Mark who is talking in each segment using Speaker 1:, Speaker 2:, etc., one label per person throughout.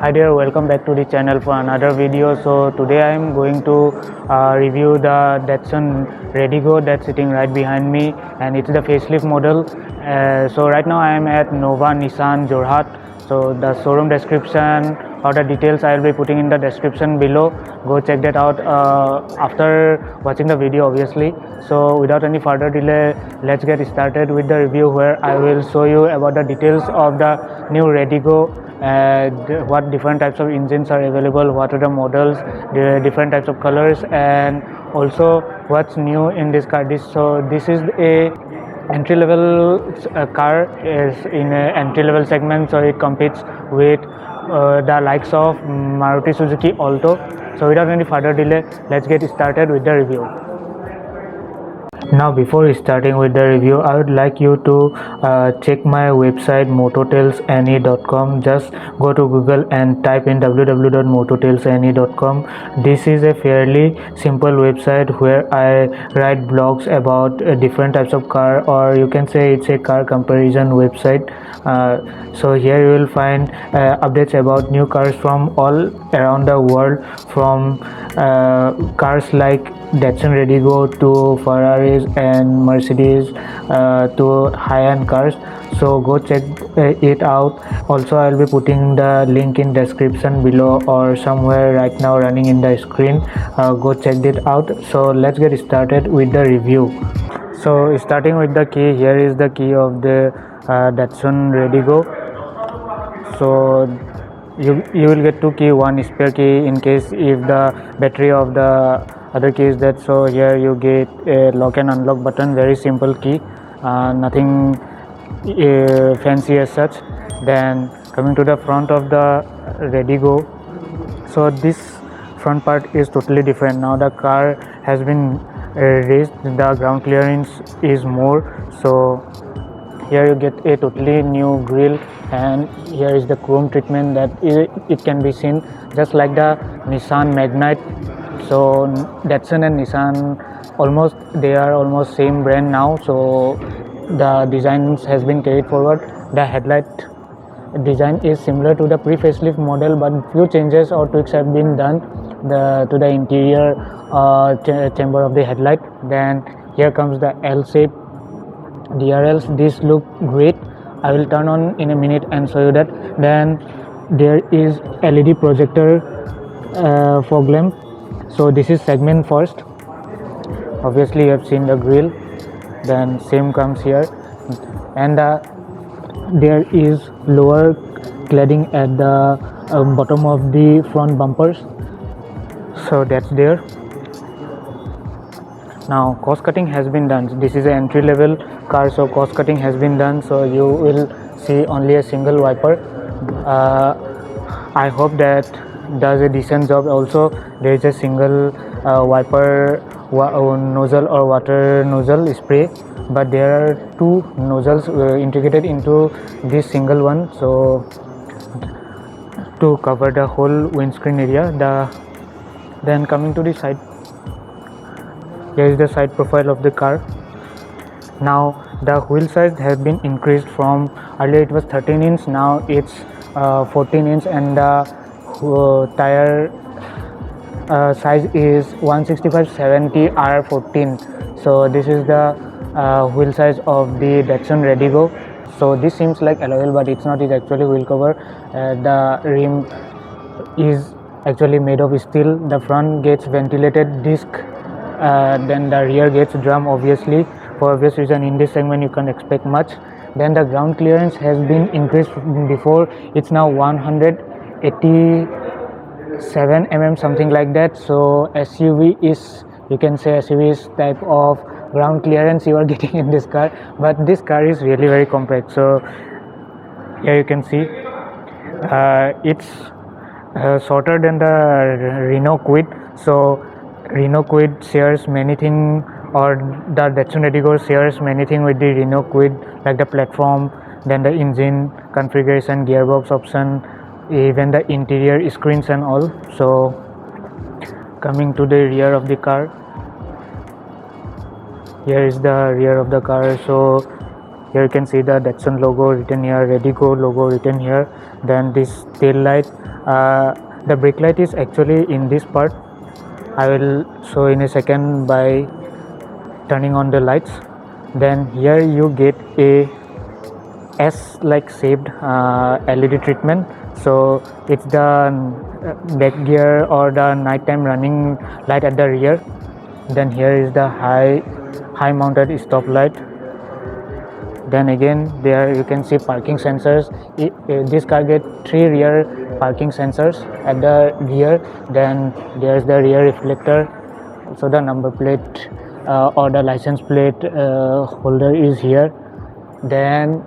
Speaker 1: Hi there, welcome back to the channel for another video. So today I am going to review the Datsun Redigo that's sitting right behind me, and it's the facelift model. So right now I am at Nova Nissan Jorhat. So the showroom description or the details I will be putting in the description below. Go check that out after watching the video, obviously. So without any further delay, let's get started with the review, where I will show you about the details of the new Redigo, what different types of engines are available, what are the models, the different types of colors, and also what's new in this car. This is a entry level car, is in a entry level segment, so it competes with the likes of Maruti Suzuki Alto. So without any further delay, let's get started with the review. Now, before starting with the review, I would like you to check my website mototelsane.com. Just go to Google and type in www.mototelsane.com. This is a fairly simple website where I write blogs about different types of car, or you can say it's a car comparison website. So here you will find updates about new cars from all around the world, from cars like Datsun Redigo to Ferraris and Mercedes to high-end cars. So go check it out. Also, I'll be putting the link in description below or somewhere right now running in the screen. Go check it out. So let's get started with the review. So starting with the key, here is the key of the Datsun Redigo. So you will get two key, one spare key in case if the battery of the other key is dead. So here you get a lock and unlock button, very simple key, nothing fancy as such. Then coming to the front of the Redigo, so this front part is totally different. Now the car has been raised, the ground clearance is more, so here you get a totally new grille, and here is the chrome treatment that it can be seen just like the Nissan Magnite. So Datsun and Nissan they are almost same brand now, so the designs has been carried forward. The headlight design is similar to the pre-facelift model, but few changes or tweaks have been done to the interior chamber of the headlight. Then here comes the L shape DRLs. This look great. I will turn on in a minute and show you that. Then there is LED projector fog lamp. So this is segment first. Obviously you have seen the grille, then same comes here, and there is lower cladding at the bottom of the front bumpers, so that's there. Now cost cutting has been done. This is an entry level car, so cost cutting has been done, so you will see only a single wiper. I hope that does a decent job. Also there is a single wiper nozzle or water nozzle spray, but there are two nozzles integrated into this single one, so to cover the whole windscreen area. Then coming to the side, here is the side profile of the car. Now the wheel size has been increased from earlier it was 13 inch, now it's 14 inch, and the tire size is 165/70 R14. So this is the wheel size of the Datsun Redigo. So this seems like alloy wheel, but it's not. It's actually wheel cover. The rim is actually made of steel. The front gets ventilated disc, then the rear gets drum. Obviously, for obvious reason, in this segment you can't expect much. Then the ground clearance has been increased. Before it's now 187 mm, something like that. So SUV is, you can say SUV is type of ground clearance you are getting in this car, but this car is really very compact. So here you can see it's shorter than the Renault Kwid. So Renault Kwid shares many things, or the Datsun Radigo shares many things with the Renault Kwid, like the platform, then the engine configuration, gearbox option, even the interior screens and all. So coming to the rear of the car, here is the rear of the car. So here you can see the Datsun logo written here, Radigo logo written here. Then this tail light, the brake light is actually in this part. I will show in a second by turning on the lights. Then here you get a S like shaped LED treatment. So it's the back gear or the nighttime running light at the rear. Then here is the high mounted stop light. Then again there you can see parking sensors. This car get 3 rear parking sensors at the rear. Then there's the rear reflector. So the number plate or the license plate holder is here. Then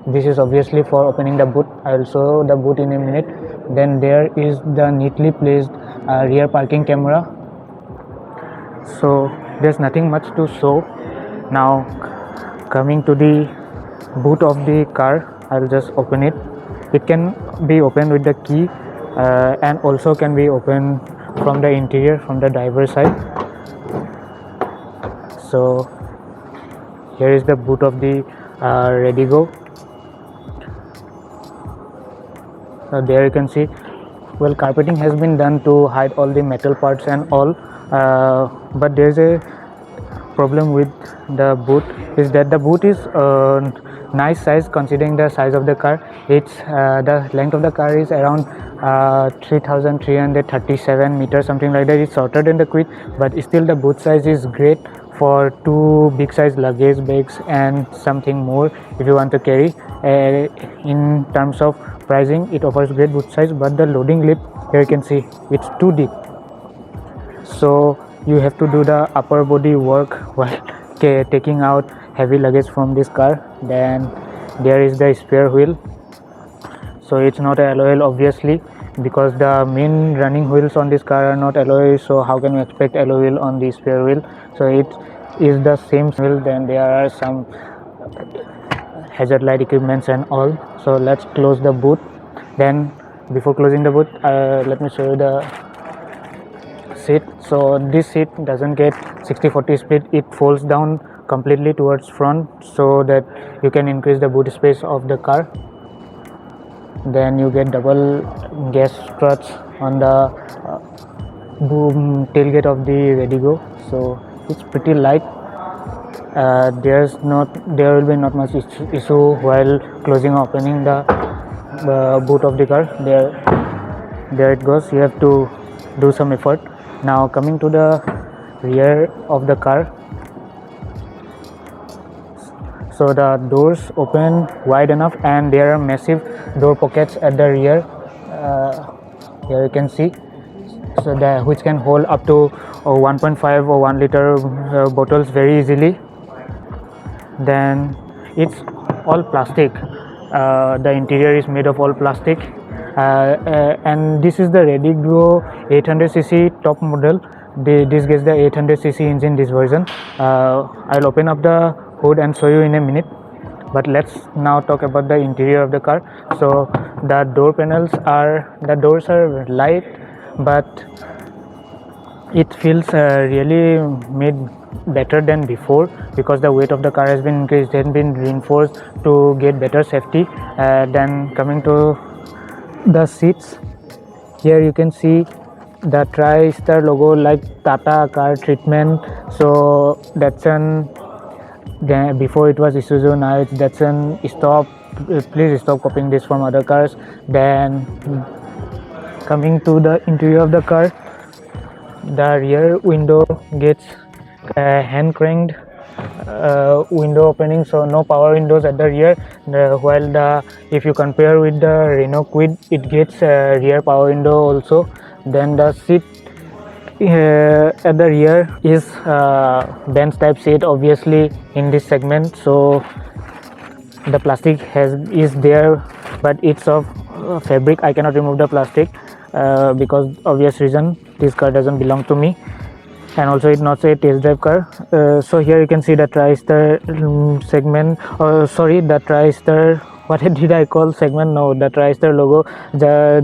Speaker 1: this is obviously for opening the boot. I will show the boot in a minute. Then there is the neatly placed rear parking camera. So there's nothing much to show. Now coming to the boot of the car, I'll just open it. It can be opened with the key and also can be opened from the interior, from the driver's side. So here is the boot of the Radigo. There you can see, well, carpeting has been done to hide all the metal parts and all, but there's a problem with the boot, is that the boot is nice size considering the size of the car. It's the length of the car is around 3337 meters, something like that. It's shorter than the Kwid, but still the boot size is great for 2 big size luggage bags and something more if you want to carry. In terms of pricing, it offers great boot size, but the loading lip, here you can see, it's too deep. So you have to do the upper body work while taking out heavy luggage from this car. Then there is the spare wheel. So it's not an alloy wheel obviously, because the main running wheels on this car are not alloy. So how can we expect alloy wheel on the spare wheel? So it is the same wheel. Then there are some hazard light equipments and all. So let's close the boot. Then before closing the boot, let me show you the seat. So this seat doesn't get 60-40 split. It folds down completely towards front so that you can increase the boot space of the car. Then you get double gas struts on the tailgate of the Radigo. So it's pretty light. There will be not much issue while closing or opening the boot of the car. There it goes. You have to do some effort. Now coming to the rear of the car. So the doors open wide enough, and there are massive door pockets at the rear. Here you can see, so which can hold up to 1.5 or 1 liter bottles very easily. Then it's all plastic. The interior is made of all plastic, and this is the Radigo 800cc top model. This gets the 800cc engine, this version. I'll open up the hood and show you in a minute, but let's now talk about the interior of the car. So the doors are light, but it feels really made better than before, because the weight of the car has been increased and been reinforced to get better safety. Then coming to the seats, here you can see the TriStar logo, like Tata car treatment. So Datsun, before it was Isuzu, now it's Datsun. Please stop copying this from other cars. Then coming to the interior of the car, the rear window gets hand cranked window opening, so no power windows at the rear. While if you compare with the Renault Kwid, it gets rear power window also. Then the seat at the rear is bench type seat obviously in this segment. So the plastic is there, but it's of fabric. I cannot remove the plastic because obvious reason, this car doesn't belong to me, and also it's not a test drive car. So here you can see the TriStar segment, sorry, the TriStar, what did I call segment? No, the TriStar logo,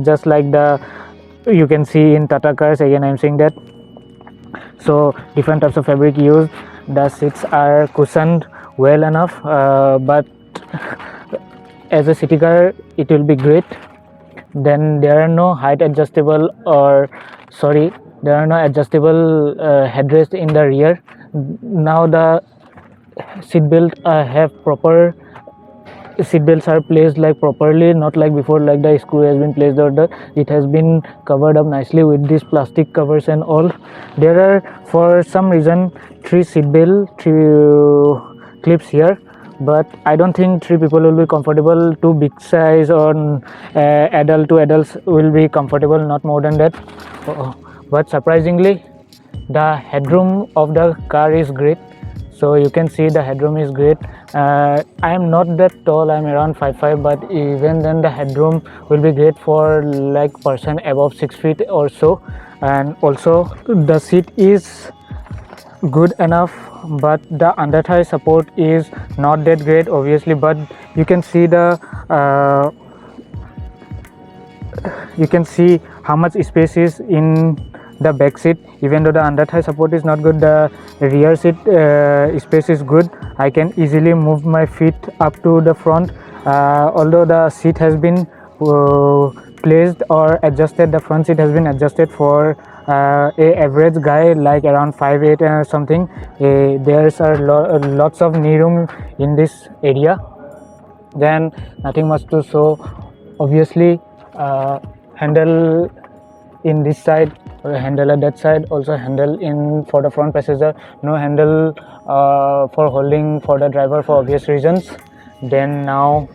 Speaker 1: just like the you can see in Tata cars. Again, I'm saying that. So different types of fabric used. The seats are cushioned well enough, but as a city car it will be great. Then there are no height adjustable, or sorry, there are no adjustable headrest in the rear. Now the seat belt have proper seat belts are placed like properly, not like before, like the screw has been placed, or it has been covered up nicely with these plastic covers and all. There are, for some reason, 3 seat belt clips here, but I don't think 3 people will be comfortable. 2 big size or adult, 2 adults will be comfortable, not more than that. But surprisingly, the headroom of the car is great. So you can see the headroom is great. I am not that tall, I am around 5'5", but even then the headroom will be great for like person above 6 feet or so. And also the seat is good enough, but the under thigh support is not that great, obviously. But you can see the you can see how much space is in the back seat. Even though the under thigh support is not good, the rear seat space is good. I can easily move my feet up to the front. Although the seat has been placed or adjusted, the front seat has been adjusted for a average guy like around 5'8" or something. There's lots of knee room in this area. Then nothing much to show. Obviously handle in this side, handle at that side, also handle in for the front passenger. No handle for holding for the driver for obvious reasons. Then now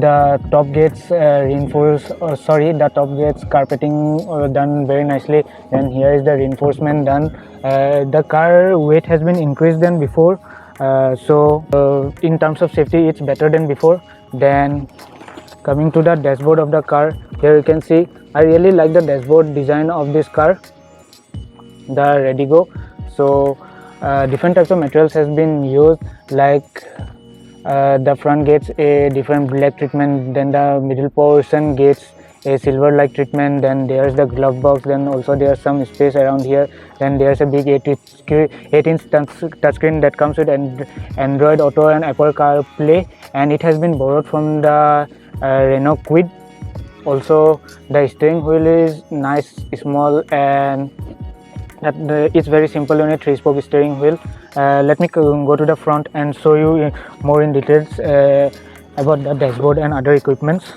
Speaker 1: the top gates reinforced, the top gates carpeting done very nicely. Then here is the reinforcement done. The car weight has been increased than before, so in terms of safety it's better than before. Then coming to the dashboard of the car, here you can see I really like the dashboard design of this car, the Redigo. So different types of materials has been used, like the front gets a different black treatment, then the middle portion gets a silver like treatment. Then there's the glove box, then also there's some space around here. Then there's a big 8-inch touchscreen that comes with Android Auto and Apple CarPlay, and it has been borrowed from the Renault Kwid. Also the steering wheel is nice, small, and it's very simple on a 3-spoke steering wheel. Let me go to the front and show you more in details about the dashboard and other equipments.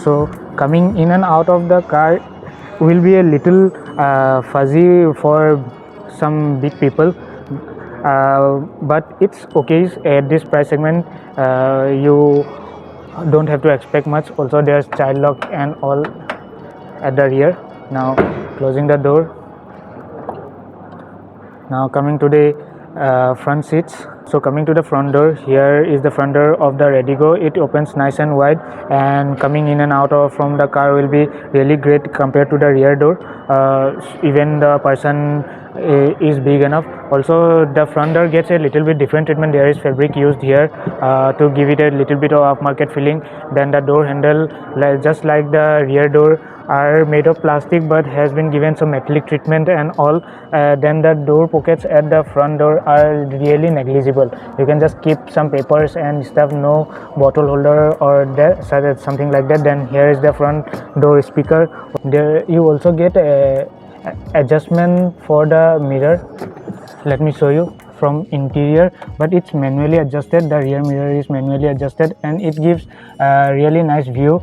Speaker 1: So coming in and out of the car will be a little fuzzy for some big people, but it's okay. At this price segment you don't have to expect much. Also there's child lock and all at the rear. Now closing the door. Now coming to the front seats. So coming to the front door, here is the front door of the Redigo. It opens nice and wide, and coming in and out from the car will be really great compared to the rear door. Even the person is big enough. Also the front door gets a little bit different treatment. There is fabric used here to give it a little bit of upmarket feeling. Then the door handle, just like the rear door, are made of plastic but has been given some metallic treatment and all. Then the door pockets at the front door are really negligible. You can just keep some papers and stuff, no bottle holder or something like that. Then here is the front door speaker. There you also get a adjustment for the mirror. Let me show you from interior, but it's manually adjusted. The rear mirror is manually adjusted, and it gives a really nice view.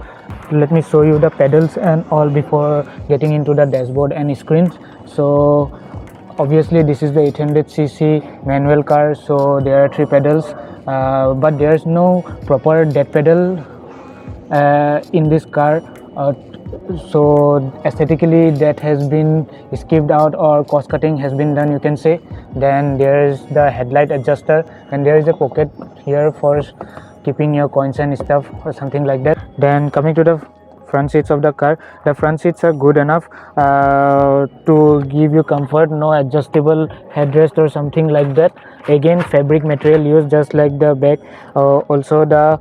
Speaker 1: Let me show you the pedals and all before getting into the dashboard and screens. So obviously this is the 800cc manual car, so there are 3 pedals, but there's no proper dead pedal in this car. So aesthetically that has been skipped out, or cost cutting has been done, you can say. Then there is the headlight adjuster, and there is a pocket here for keeping your coins and stuff or something like that. Then coming to the front seats of the car, the front seats are good enough to give you comfort, no adjustable headrest or something like that. Again, fabric material used just like the back. Also the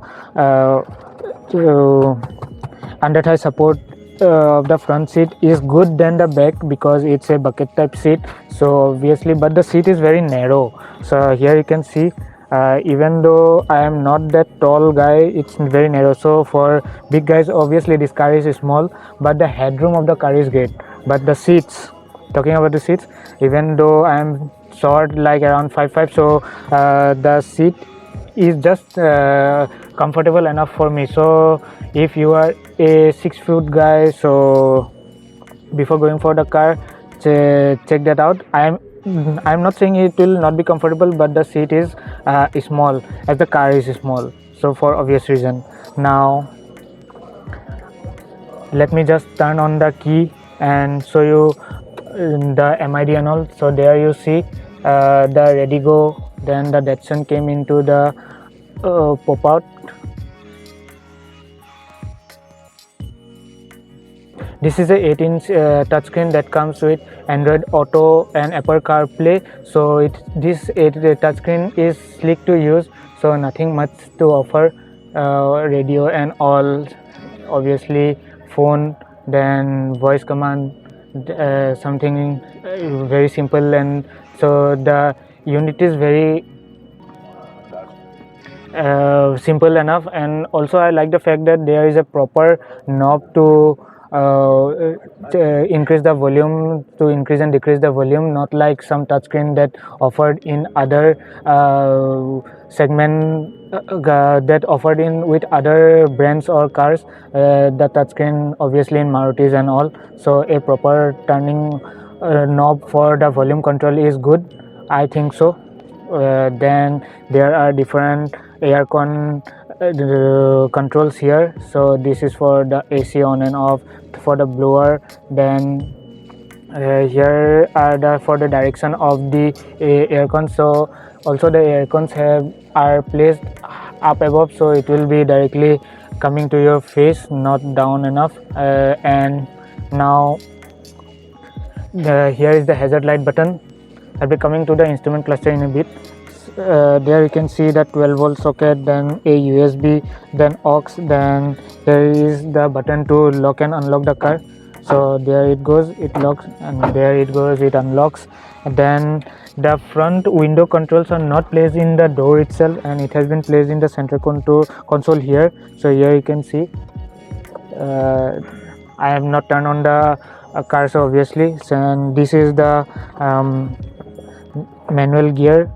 Speaker 1: under thigh support of the front seat is good than the back because it's a bucket type seat, so obviously, but the seat is very narrow. So here you can see, even though I am not that tall guy, it's very narrow. So for big guys, obviously this car is small, but the headroom of the car is great. But the seats, talking about the seats, even though I am short, like around 5'5", so the seat is just comfortable enough for me. So if you are a 6 foot guy, so before going for the car, check that out. I'm not saying it will not be comfortable, but the seat is small, as the car is small, so for obvious reason. Now let me just turn on the key and show you the MID and all. So there you see the ready go, then the Datsun came into the pop out. This is a 8-inch touchscreen that comes with Android Auto and Apple CarPlay. So this touchscreen is slick to use, so nothing much to offer. Radio and all, obviously phone, then voice command, something very simple, and so the unit is very simple enough. And also I like the fact that there is a proper knob to increase the volume, to increase and decrease the volume, not like some touchscreen that offered in other segment that offered in with other brands or cars, the touchscreen obviously in Marutis and all. So a proper turning knob for the volume control is good, I think so. Then there are different aircon controls here. So this is for the AC on and off, for the blower. Then here are for the direction of the aircon. So also the aircons are placed up above, so it will be directly coming to your face, not down enough. And now here is the hazard light button. I'll be coming to the instrument cluster in a bit. There you can see the 12-volt socket, then a USB, then aux, then there is the button to lock and unlock the car. So there it goes, it locks, and there it goes, it unlocks. And then the front window controls are not placed in the door itself, and it has been placed in the center console here. So here you can see, I have not turned on the car, so obviously, and this is the manual gear.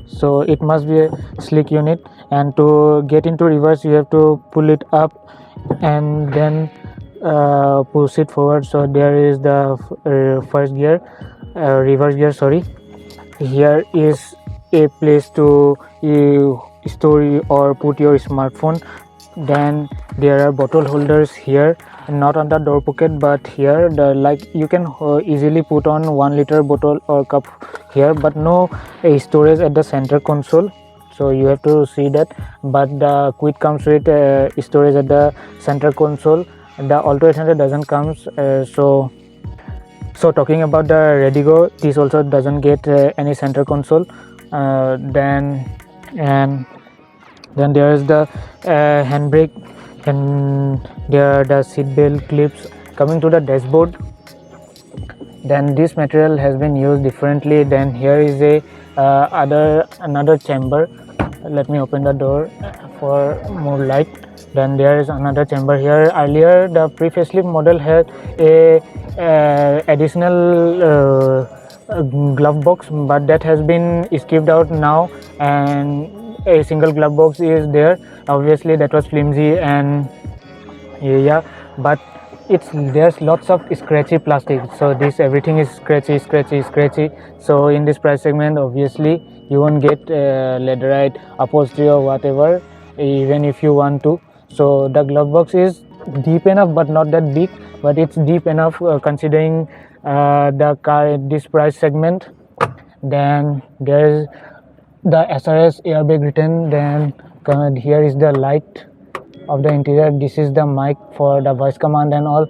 Speaker 1: So it must be a slick unit, and to get into reverse you have to pull it up and then push it forward. So there is the first gear, reverse gear, sorry. Here is a place to store or put your smartphone. Then there are bottle holders here, not on the door pocket, but here, like you can easily put on 1 liter bottle or cup here, but no storage at the center console, so you have to see that. But the Quid comes with storage at the center console. The Alto 800 doesn't comes. So talking about the Redigo, this also doesn't get any center console. Then there is the handbrake, and there are the seat belt clips. Coming to the dashboard, then this material has been used differently. Then here is a another chamber. Let me open the door for more light. Then there is another chamber here. Earlier the pre-facelift model had a additional glove box, but that has been skipped out now, and a single glove box is there. Obviously that was flimsy, and yeah, but there's lots of scratchy plastic, so this everything is scratchy. So in this price segment, obviously you won't get leatherite upholstery or whatever, even if you want to. So the glove box is deep enough, but not that big, but it's deep enough considering the car at this price segment. Then there's
Speaker 2: the SRS airbag written. Then here is the light of the interior. This is the mic for the voice command and all.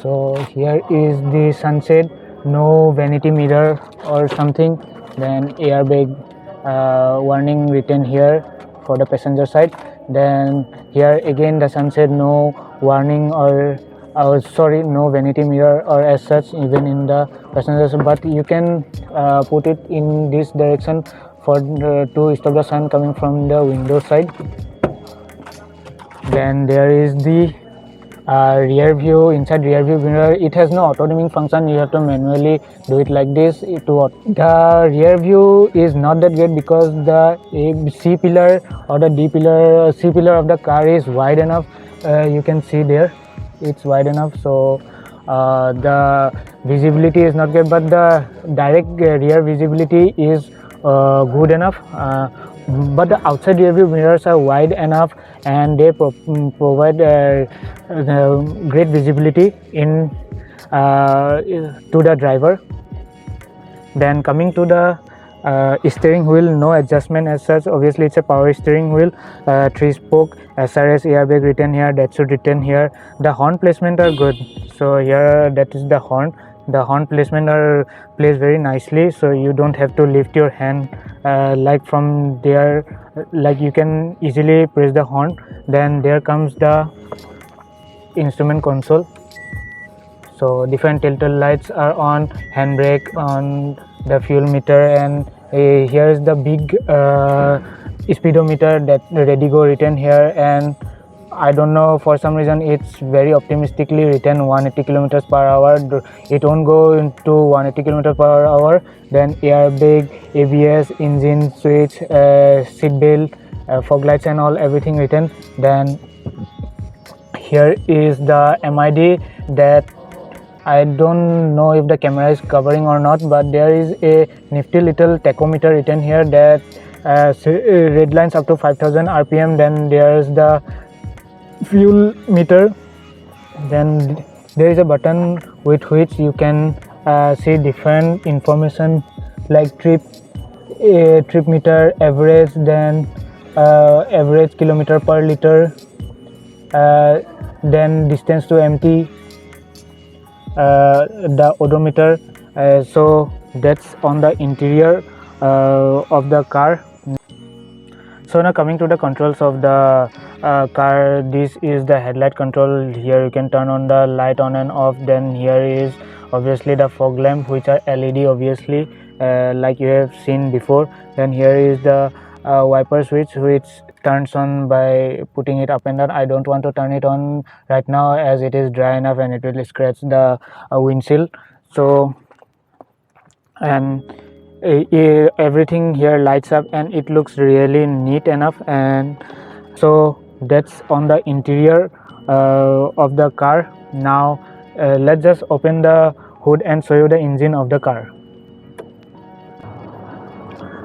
Speaker 2: So here is the sunset, no vanity mirror or something. Then airbag warning written here for the passenger side. Then here again the sunset, no warning or sorry, no vanity mirror or as such even in the passenger, but you can put it in this direction for to stop the sun coming from the window side. Then there is the rear view. Inside rear view mirror, it has no auto dimming function. You have to manually do it like this. The rear view is not that great because the C pillar or the D pillar, C pillar of the car is wide enough. You can see there, it's wide enough. So the visibility is not good, but the direct rear visibility is good enough. But the outside rear view mirrors are wide enough and they provide great visibility in to the driver. Then coming to the steering wheel, no adjustment as such. Obviously it's a power steering wheel, 3-spoke, SRS airbag written here, Datsun written here. The horn placement are good. So here that is the horn. The horn placement are placed very nicely, so you don't have to lift your hand like from there, like you can easily press the horn. Then there comes the instrument console. So different telltale lights are on, handbrake, on the fuel meter, and here is the big speedometer that Redigo written here. And I don't know, for some reason it's very optimistically written 180 kilometers per hour. It won't go into 180 kilometers per hour. Then airbag, ABS, engine switch, seat belt, fog lights and all, everything written. Then here is the MID that I don't know if the camera is covering or not, but there is a nifty little tachometer written here that red lines up to 5000 RPM. Then there is the fuel meter. Then there is a button with which you can see different information like trip meter, average, then average kilometer per liter, then distance to empty, the odometer. So that's on the interior of the car. So now coming to the controls of the car, this is the headlight control. Here you can turn on the light on and off. Then here is obviously the fog lamp, which are LED obviously, like you have seen before. Then here is the wiper switch, which turns on by putting it up and down. I don't want to turn it on right now as it is dry enough and it will scratch the windshield. So and everything here lights up and it looks really neat enough. And so that's on the interior of the car. Now let's just open the hood and show you the engine of the car.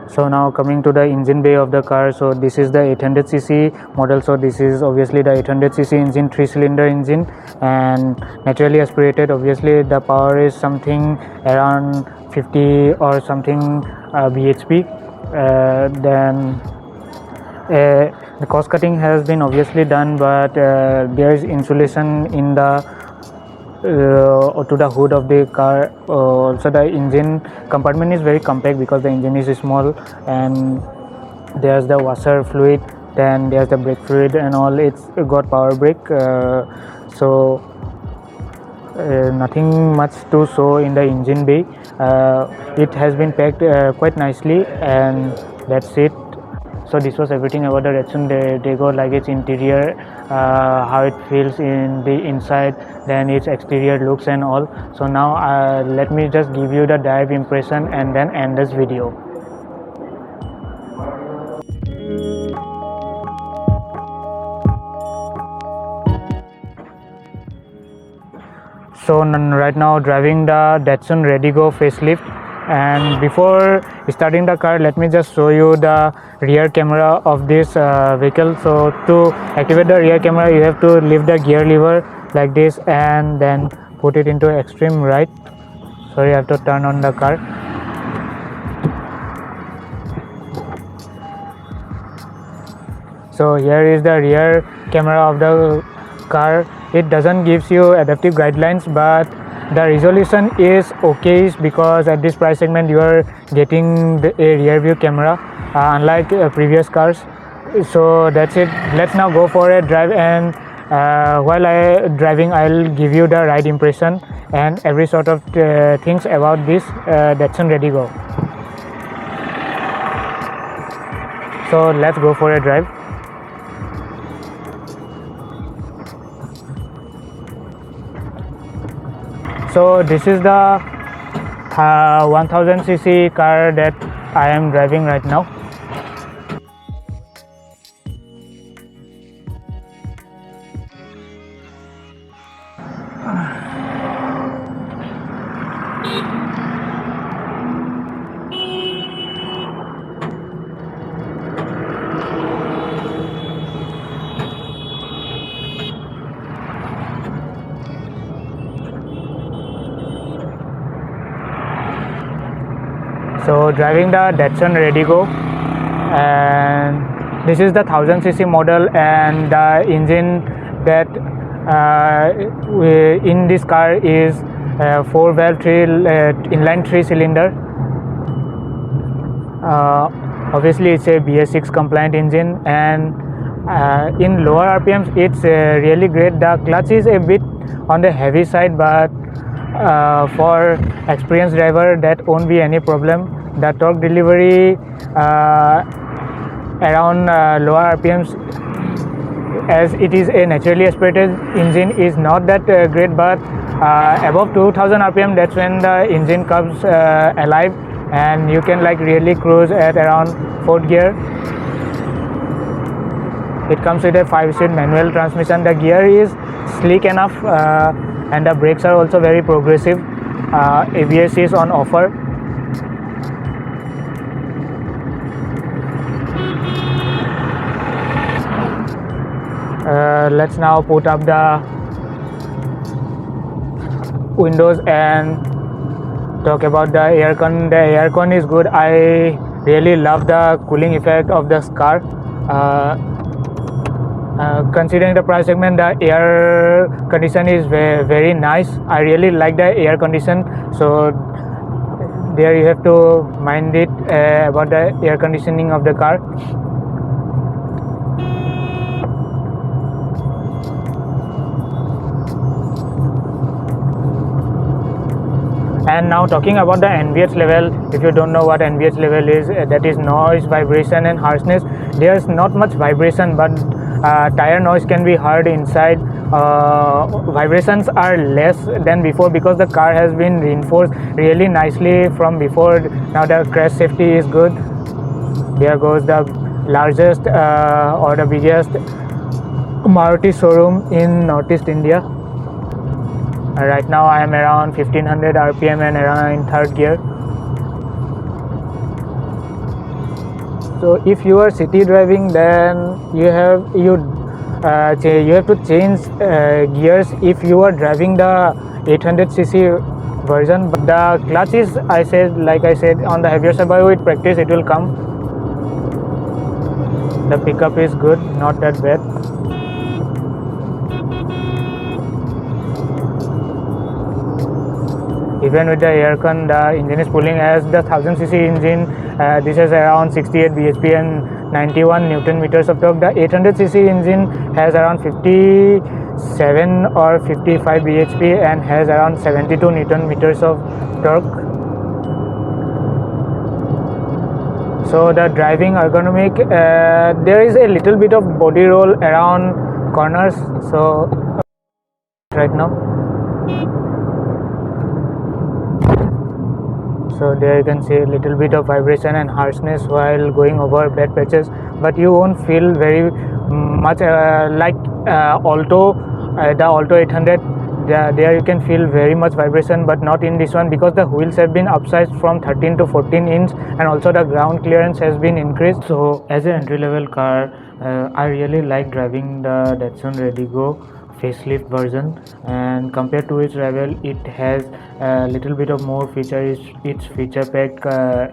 Speaker 2: So now coming to the engine bay of the car. So this is the 800cc model. So this is obviously the 800cc engine, 3-cylinder engine, and naturally aspirated. Obviously the power is something around 50 or something bhp. Then the cost cutting has been obviously done, but there is insulation in the to the hood of the car. Also the engine compartment is very compact because the engine is small, and there's the washer fluid, then there's the brake fluid and all. It's got power brake, so nothing much to show in the engine bay. It has been packed quite nicely, and that's it. So this was everything about the Datsun Redigo, like its interior, how it feels in the inside, then its exterior looks and all. So now let me just give you the drive impression and then end this video. So right now driving the Datsun Redigo facelift, and before starting the car, let me just show you the rear camera of this vehicle. So to activate the rear camera, you have to lift the gear lever like this and then put it into extreme right. Sorry, I have to turn on the car. So here is the rear camera of the car. It doesn't gives you adaptive guidelines, but the resolution is okay because at this price segment you are getting a rear view camera, unlike previous cars. So that's it. Let's now go for a drive, and while I driving I'll give you the ride impression and every sort of things about this Datsun Redigo. So let's go for a drive. So this is the 1000cc car that I am driving right now. So driving the Datsun Redigo, and this is the 1000cc model, and the engine that in this car is 4-valve inline 3-cylinder. Obviously it's a BS6 compliant engine, and in lower RPMs it's really great. The clutch is a bit on the heavy side, but for experienced driver that won't be any problem. The torque delivery around lower RPMs, as it is a naturally aspirated engine, is not that great, but above 2000 RPM, that's when the engine comes alive, and you can like really cruise at around 4th gear. It comes with a 5-speed manual transmission. The gear is sleek enough, and the brakes are also very progressive. ABS is on offer. Let's now put up the windows and talk about the aircon. The aircon is good. I really love the cooling effect of this car. Considering the price segment, the air condition is very nice. I really like the air condition, so there you have to mind it about the air conditioning of the car. And now talking about the NVH level, if you don't know what NVH level is, that is noise, vibration and harshness. There's not much vibration, but tire noise can be heard inside. Vibrations are less than before because the car has been reinforced really nicely from before. Now the crash safety is good. There goes the largest or the biggest Maruti showroom in Northeast India. Right now I am around 1500 RPM and around in 3rd gear. So if you are city driving, then you have to change gears if you are driving the 800cc version. But the clutch is, like I said, on the heavier side, but with practice it will come. The pickup is good, not that bad. Even with the aircon, the engine is pulling. As the 1000cc engine, this is around 68 bhp and 91 Newton meters of torque. The 800cc engine has around 57 or 55 bhp and has around 72 Newton meters of torque. So the driving ergonomic, there is a little bit of body roll around corners. So right now. So there you can see a little bit of vibration and harshness while going over bad patches, but you won't feel very much like Alto, the Alto 800. There you can feel very much vibration, but not in this one because the wheels have been upsized from 13 to 14 inch, and also the ground clearance has been increased. So as an entry level car, I really like driving the Datsun Redigo facelift version, and compared to its rival, it has a little bit of more features. It's feature packed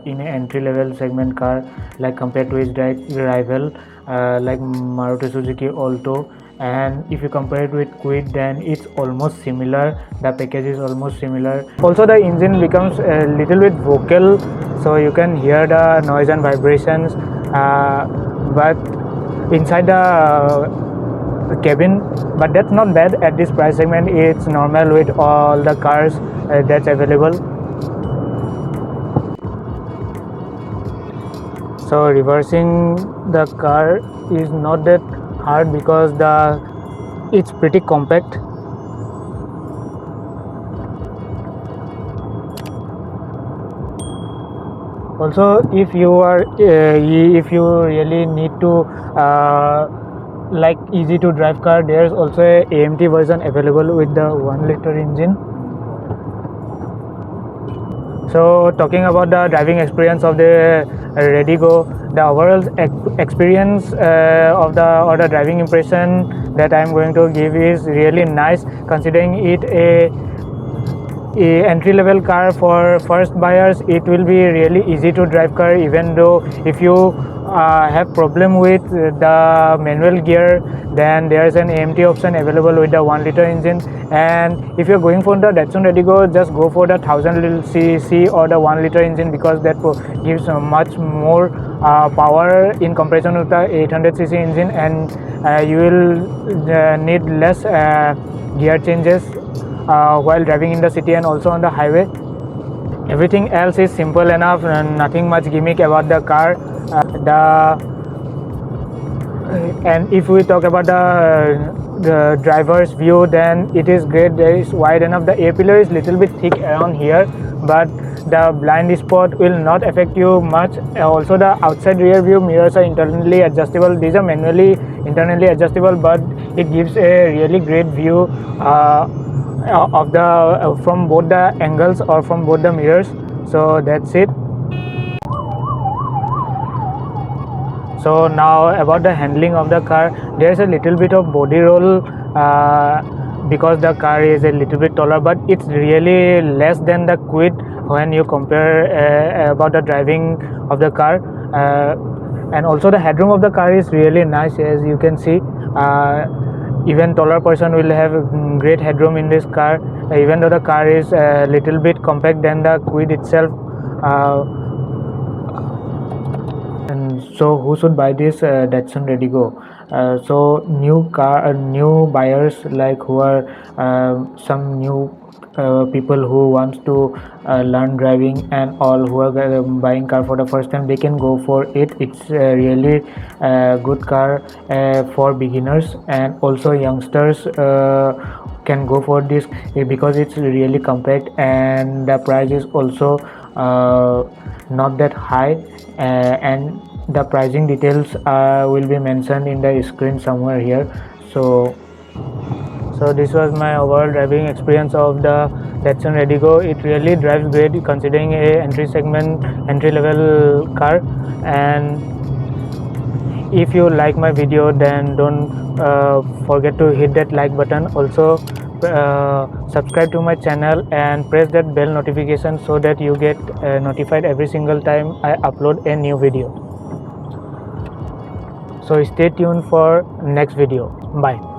Speaker 2: in an entry level segment car, like compared to its rival.
Speaker 1: like Maruti Suzuki Alto, and if you compare it with Kwid, then it's almost similar. The package is almost similar. Also, the engine becomes a little bit vocal, so you can hear the noise and vibrations, but inside the cabin, but that's not bad at this price segment. It's normal with all the cars that's available. So reversing the car is not that hard because it's pretty compact. Also, if you really need to like easy to drive car, there's also a AMT version available with the 1-liter engine. So talking about the driving experience of the Redigo, the overall experience or the driving impression that I'm going to give is really nice, considering it a entry-level car for first buyers. It will be really easy to drive car, even though if you have problem with the manual gear, then there's an AMT option available with the 1-liter engine. And if you're going for the Datsun Redigo, just go for the 1000cc or the 1-liter engine, because that gives much more power in comparison with the 800cc engine, and you will need less gear changes while driving in the city and also on the highway. Everything else is simple enough, nothing much gimmick about the car. And if we talk about the driver's view, then it is great. There is wide enough. The A-pillar is little bit thick around here, but the blind spot will not affect you much. Also, the outside rear view mirrors are internally adjustable. These are manually internally adjustable, but it gives a really great view of the from both the angles or from both the mirrors. So that's it. So now about the handling of the car, there's a little bit of body roll because the car is a little bit taller, but it's really less than the Kwid when you compare about the driving of the car. And also the headroom of the car is really nice, as you can see. Even taller person will have great headroom in this car, even though the car is a little bit compact than the Kwid itself. And so who should buy this Datsun Redigo? So new buyers, like who are some new people who wants to learn driving and all, who are buying car for the first time, they can go for it. It's a really good car for beginners, and also youngsters can go for this because it's really compact, and the price is also not that high, and the pricing details will be mentioned in the screen somewhere here. So this was my overall driving experience of the Datsun Redigo. It really drives great considering a entry level car. And if you like my video, then don't forget to hit that like button. Also subscribe to my channel and press that bell notification so that you get notified every single time I upload a new video. So stay tuned for next video. Bye.